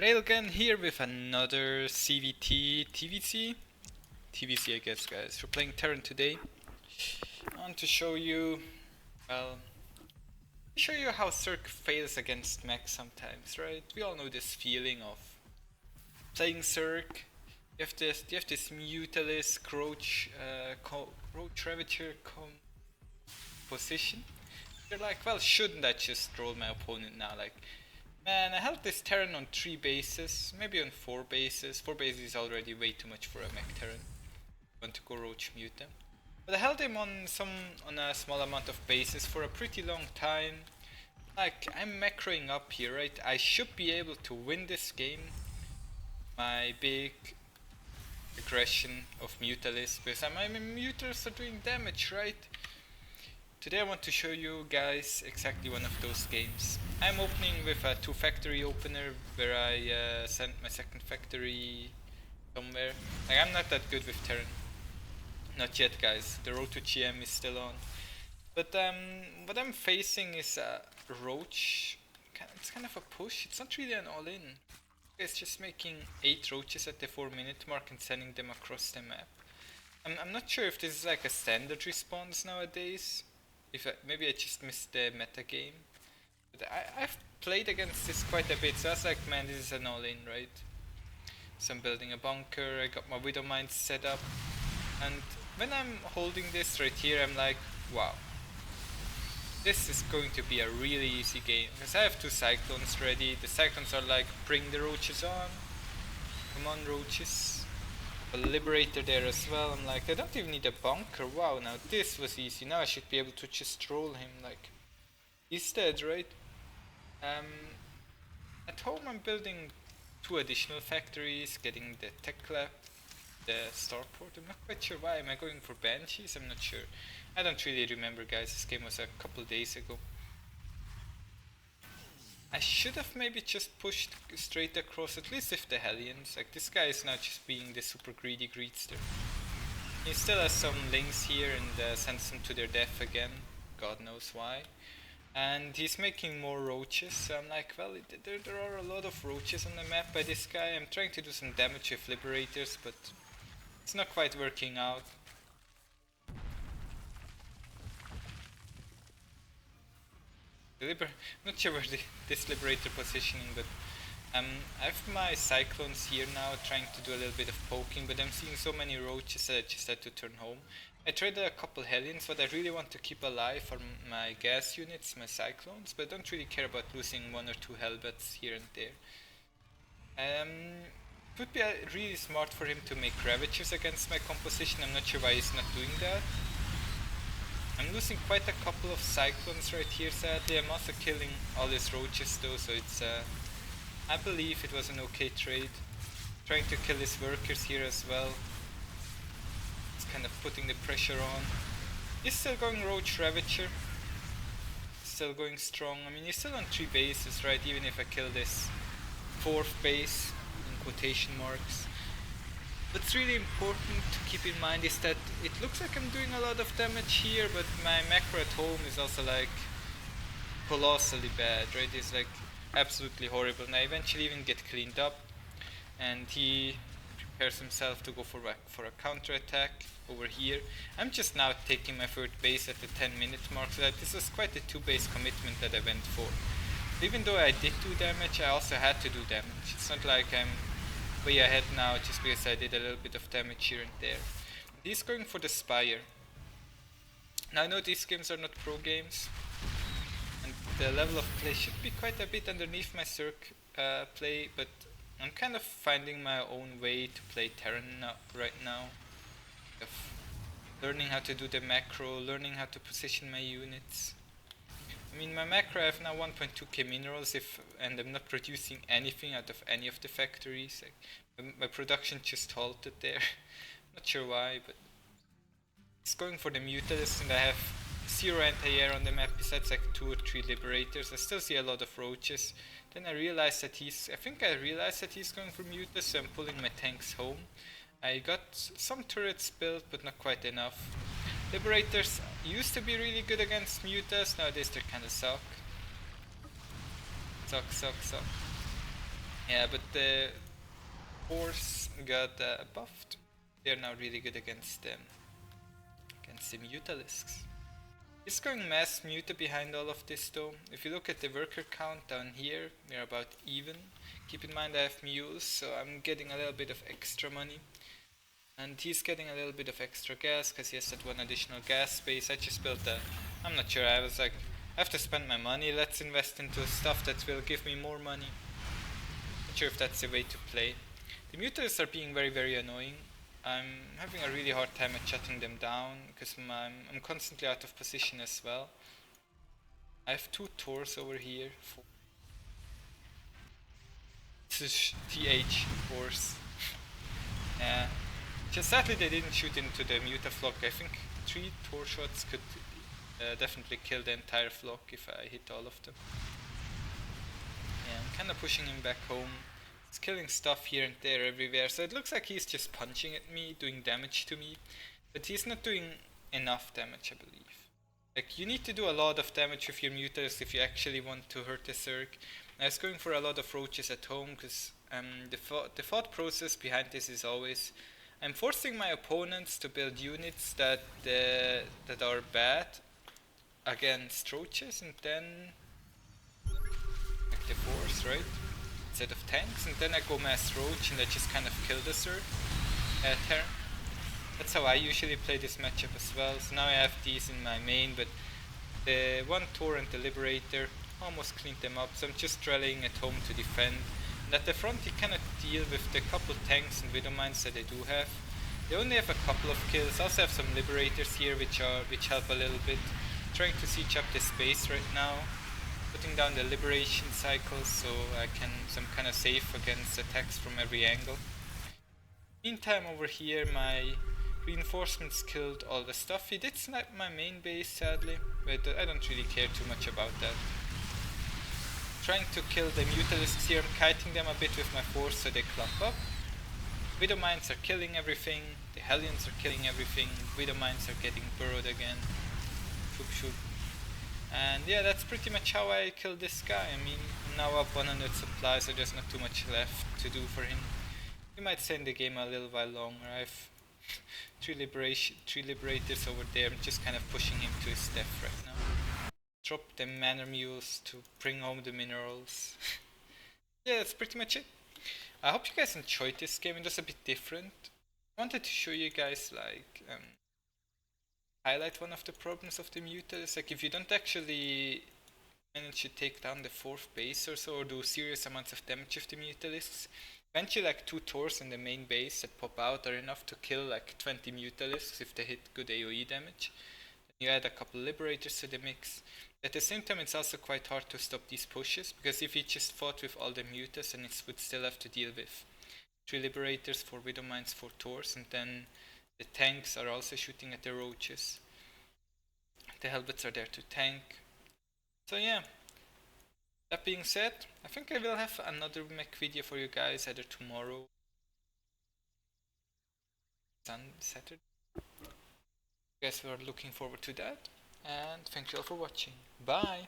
Railgan here with another CVT TvZ. TvZ I guess, guys. We're playing Terran today. I want to show you, well, how Circ fails against Mech sometimes, right? We all know this feeling of playing Circ. You have this Mutalist Roach Ravager position. You're like, well, shouldn't I just roll my opponent now? Like, man, I held this Terran on 3 bases, maybe on 4 bases. 4 bases is already way too much for a Mech Terran. I want to go Roach Muta. But I held him on a small amount of bases for a pretty long time. Like, I'm macroing up here, right? I should be able to win this game. My big aggression of Mutalist, because my Mutas are doing damage, right? Today I want to show you guys exactly one of those games. I'm opening with a 2 factory opener where I sent my second factory somewhere. Like, I'm not that good with Terran. Not yet, guys. The road to GM is still on. But what I'm facing is a Roach. It's kind of a push. It's not really an all-in. It's just making 8 Roaches at the 4-minute mark and sending them across the map. I'm not sure if this is like a standard response nowadays. Maybe I just missed the meta game. But I've played against this quite a bit, so I was like, man, this is an all-in, right? So I'm building a bunker, I got my Widow Mines set up. And when I'm holding this right here, I'm like, wow. This is going to be a really easy game. Because I have 2 Cyclones ready. The Cyclones are like, bring the Roaches on. Come on, Roaches. A Liberator there as well. I'm like, I don't even need a bunker. Wow, now this was easy. Now I should be able to just troll him. Like, he's dead, right? At home I'm building 2 additional factories, getting the Tech Lab, the Starport. I'm not quite sure why. Am I going for Banshees? I'm not sure. I don't really remember, guys. This game was a couple days ago. I should have maybe just pushed straight across, at least with the Hellions. Like, this guy is now just being the super greedy greedster. He still has some links here and sends them to their death again. God knows why. And he's making more Roaches, so I'm like, well, there are a lot of Roaches on the map by this guy. I'm trying to do some damage with Liberators, but it's not quite working out. I'm not sure where this Liberator positioning, but I have my Cyclones here now trying to do a little bit of poking, but I'm seeing so many Roaches that I just had to turn home. I traded a couple Hellions, but I really want to keep alive are my gas units, my Cyclones, but I don't really care about losing 1 or 2 Hellbats here and there. It would be really smart for him to make Ravagers against my composition. I'm not sure why he's not doing that. I'm losing quite a couple of Cyclones right here, sadly. I'm also killing all his Roaches though, so it's I believe it was an okay trade. Trying to kill his workers here as well. It's kind of putting the pressure on. He's still going Roach Ravager. Still going strong. I mean, he's still on 3 bases, right? Even if I kill this 4th base, in quotation marks. What's really important to keep in mind is that it looks like I'm doing a lot of damage here, but my macro at home is also like colossally bad, right? It's like absolutely horrible, and I eventually even get cleaned up, and he prepares himself to go for a counter-attack over here. I'm just now taking my 3rd base at the 10-minute mark, so that this was quite a 2-base commitment that I went for. Even though I did do damage, I also had to do damage. It's not like I'm way ahead now just because I did a little bit of damage here and there. He's going for the Spire. Now I know these games are not pro games, and the level of play should be quite a bit underneath my Circ play, but I'm kind of finding my own way to play Terran right now. Of learning how to do the macro, learning how to position my units. I mean, my macro, I have now 1.2k minerals and I'm not producing anything out of any of the factories. Like, my production just halted there. Not sure why, but it's going for the Mutalist, and I have 0 anti-air on the map besides like 2 or 3 Liberators. I still see a lot of Roaches. Then I realized that he's going for Muta, so I'm pulling my tanks home. I got some turrets built, but not quite enough. Liberators used to be really good against Mutas, nowadays they kinda suck. Suck. Yeah, but the Force got buffed. They're now really good against them. Against the Mutalisks. He's going mass Muta behind all of this though. If you look at the worker count down here, we're about even. Keep in mind I have mules, so I'm getting a little bit of extra money. And he's getting a little bit of extra gas because he has that one additional gas space. I just built that. I'm not sure, I was like, I have to spend my money, let's invest into stuff that will give me more money. Not sure if that's the way to play. The Mutals are being very annoying. I'm having a really hard time at shutting them down because I'm constantly out of position as well. I have 2 Tors over here. This is TH Tors. Yeah. Just sadly they didn't shoot into the Muta flock. I think 3 Tor shots could definitely kill the entire flock if I hit all of them. Yeah, I'm kinda pushing him back home. He's killing stuff here and there everywhere, so it looks like he's just punching at me, doing damage to me. But he's not doing enough damage, I believe. Like, you need to do a lot of damage with your Mutas if you actually want to hurt the Zerg. I was going for a lot of Roaches at home, because the thought process behind this is always I'm forcing my opponents to build units that are bad against Roaches, and then like the Force, right? Instead of tanks, and then I go mass Roach and I just kind of kill the Zerg turn. That's how I usually play this matchup as well. So now I have these in my main, but the one Tor and the Liberator almost cleaned them up, so I'm just rallying at home to defend. And at the front you cannot deal with the couple tanks and Widowmines that they do have. They only have a couple of kills. I also have some Liberators here which help a little bit. Trying to siege up the space right now. Putting down the liberation cycles so I'm kind of safe against attacks from every angle. Meantime over here my reinforcements killed all the stuff. He did snipe my main base sadly, but I don't really care too much about that. Trying to kill the Mutalisks here, I'm kiting them a bit with my force so they clump up. Widowmines are killing everything, the Hellions are killing everything, Widowmines are getting burrowed again. Shoop shoop. And yeah, that's pretty much how I killed this guy. I mean, I'm now up 100 supplies, so there's not too much left to do for him. We might stay in the game a little while longer. I have 3 Liberators over there. I'm just kind of pushing him to his death right now. Drop the Manor Mules to bring home the minerals. Yeah, that's pretty much it. I hope you guys enjoyed this game. It was a bit different. I wanted to show you guys like highlight one of the problems of the Muta. It's like if you don't actually manage to take down the 4th base or so, or do serious amounts of damage with the Mutalisks, eventually like 2 Tors in the main base that pop out are enough to kill like 20 Mutalisks if they hit good AoE damage. Then you add a couple Liberators to the mix. At the same time it's also quite hard to stop these pushes, because if you just fought with all the Mutas and it would still have to deal with 3 Liberators, 4 Widowmines, 4 Tors, and then the tanks are also shooting at the Roaches. The Helvets are there to tank. So yeah, that being said, I think I will have another Mech video for you guys either tomorrow, Saturday. You guys are looking forward to that, and thank you all for watching. Bye!